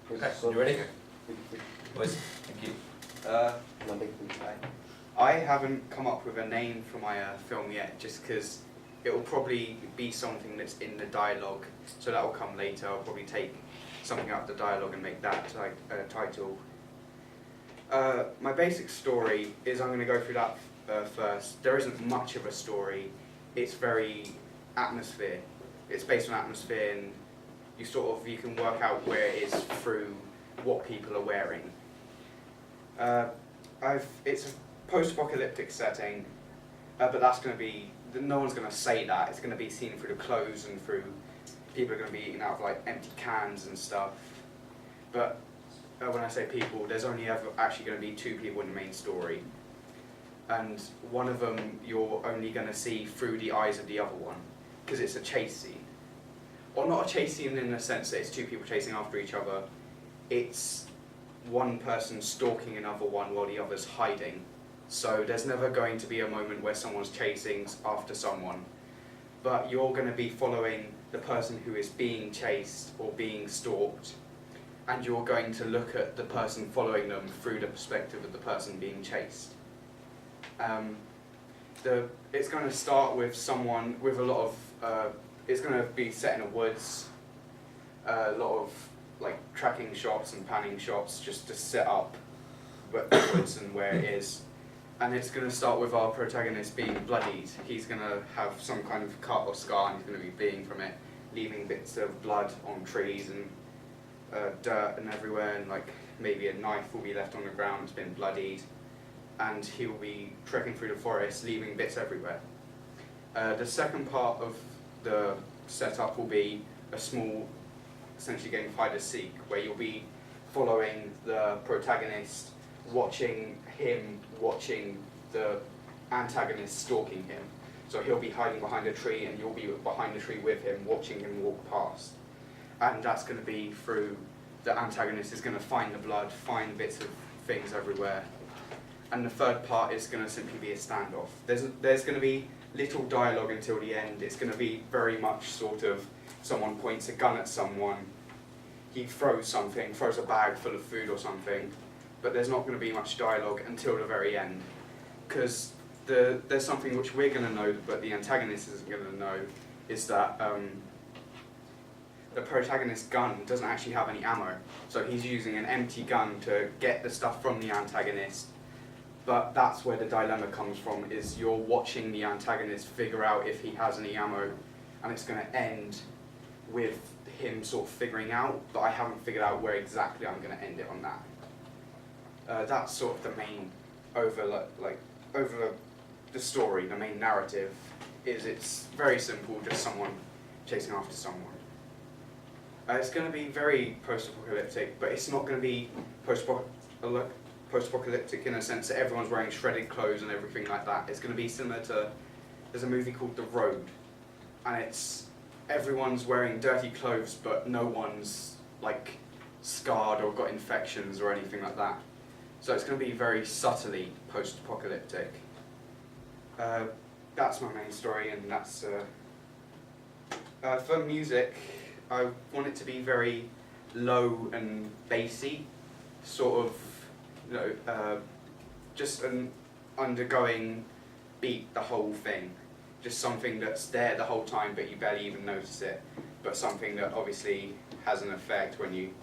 Okay, you ready? Boys, thank you. I haven't come up with a name for my film yet, just because it will probably be something that's in the dialogue, so that will come later. I'll probably take something out of the dialogue and make that title. My basic story is, I'm going to go through that first. There isn't much of a story. It's very atmosphere. It's based on atmosphere, and you can work out where it is through what people are wearing. It's a post-apocalyptic setting, but that's going to be, no one's going to say that. It's going to be seen through the clothes and through people are going to be eating out of like empty cans and stuff. But when I say people, there's only ever actually going to be two people in the main story, and one of them you're only going to see through the eyes of the other one, because it's a chase scene. Or not a chase scene in the sense that it's two people chasing after each other. It's one person stalking another one while the other's hiding. So there's never going to be a moment where someone's chasing after someone, but you're going to be following the person who is being chased or being stalked, and you're going to look at the person following them through the perspective of the person being chased. It's going to start with someone with a lot of, it's going to be set in the woods, a lot of like tracking shots and panning shots just to set up the woods and where it is. And it's going to start with our protagonist being bloodied. He's going to have some kind of cut or scar, and he's going to be bleeding from it, leaving bits of blood on trees and dirt and everywhere, and like maybe a knife will be left on the ground, it's been bloodied, and he will be trekking through the forest, leaving bits everywhere. The second part of the setup will be a small, essentially game of hide and seek, where you'll be following the protagonist, watching him, watching the antagonist stalking him. So he'll be hiding behind a tree and you'll be behind the tree with him, watching him walk past. And that's going to be through, the antagonist is going to find the blood, find bits of things everywhere. And the third part is going to simply be a standoff. There's going to be little dialogue until the end. It's going to be very much sort of, someone points a gun at someone, he throws something, throws a bag full of food or something, but there's not going to be much dialogue until the very end. Because there's something which we're going to know, but the antagonist isn't going to know, is that the protagonist's gun doesn't actually have any ammo. So he's using an empty gun to get the stuff from the antagonist. But that's where the dilemma comes from, is you're watching the antagonist figure out if he has any ammo, and it's going to end with him sort of figuring out, but I haven't figured out where exactly I'm going to end it on that. That's sort of the main over the story, the main narrative, is it's very simple, just someone chasing after someone. It's going to be very post-apocalyptic, but it's not going to be post-apocalyptic in a sense that everyone's wearing shredded clothes and everything like that. It's going to be similar to, there's a movie called The Road, and it's everyone's wearing dirty clothes, but no one's like scarred or got infections or anything like that. So it's going to be very subtly post-apocalyptic. That's my main story, and that's for music. I want it to be very low and bassy, sort of, just an undergoing beat the whole thing. Just something that's there the whole time, but you barely even notice it. But something that obviously has an effect when you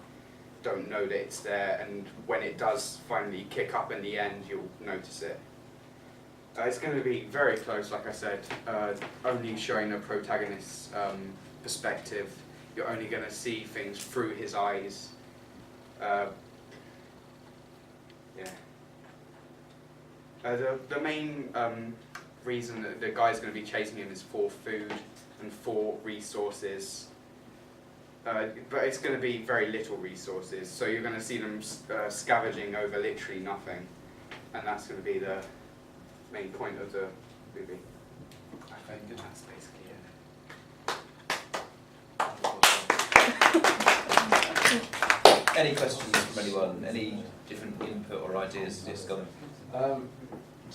don't know that it's there, and when it does finally kick up in the end, you'll notice it. It's going to be very close, like I said, only showing the protagonist's perspective. You're only going to see things through his eyes. The main reason that the guy's going to be chasing him is for food and for resources. But it's going to be very little resources, so you're going to see them scavenging over literally nothing, and that's going to be the main point of the movie. I think that's basically it. Any questions from anyone? Any different input or ideas? Just gone.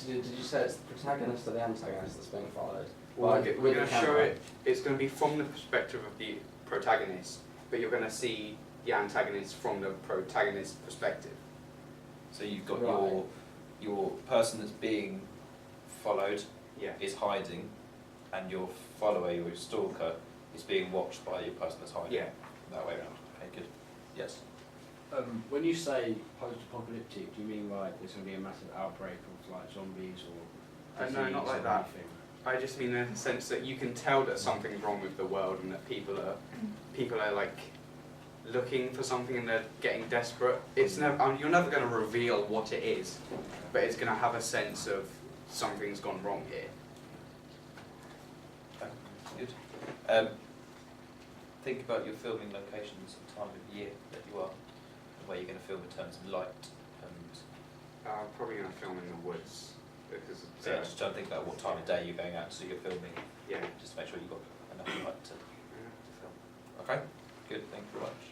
Did you say it's the protagonist or the antagonist that's being followed? Well, we're going to show it. It's going to be from the perspective of the protagonist, but you're going to see the antagonist from the protagonist's perspective. So you've got Right. your person that's being followed Yeah. is hiding, and your follower, your stalker, is being watched by your person that's hiding. Yeah. That way around. Okay, good. Yes. When you say post-apocalyptic, do you mean like there's going to be a massive outbreak of like zombies or No, not disease like or that. anything? I just mean in the sense that you can tell that something's wrong with the world and that people are like looking for something and they're getting desperate. It's never. I mean, you're never going to reveal what it is, but it's going to have a sense of something's gone wrong here. Okay, good. Think about your filming locations and time of year that you are, and where you're going to film in terms of light. And I'm probably going to film in the woods because it's, so yeah, just trying to think about what time of day you're going out, so you're filming. yeah. Just to make sure you've got enough light to film. Okay, good. Thank you very much.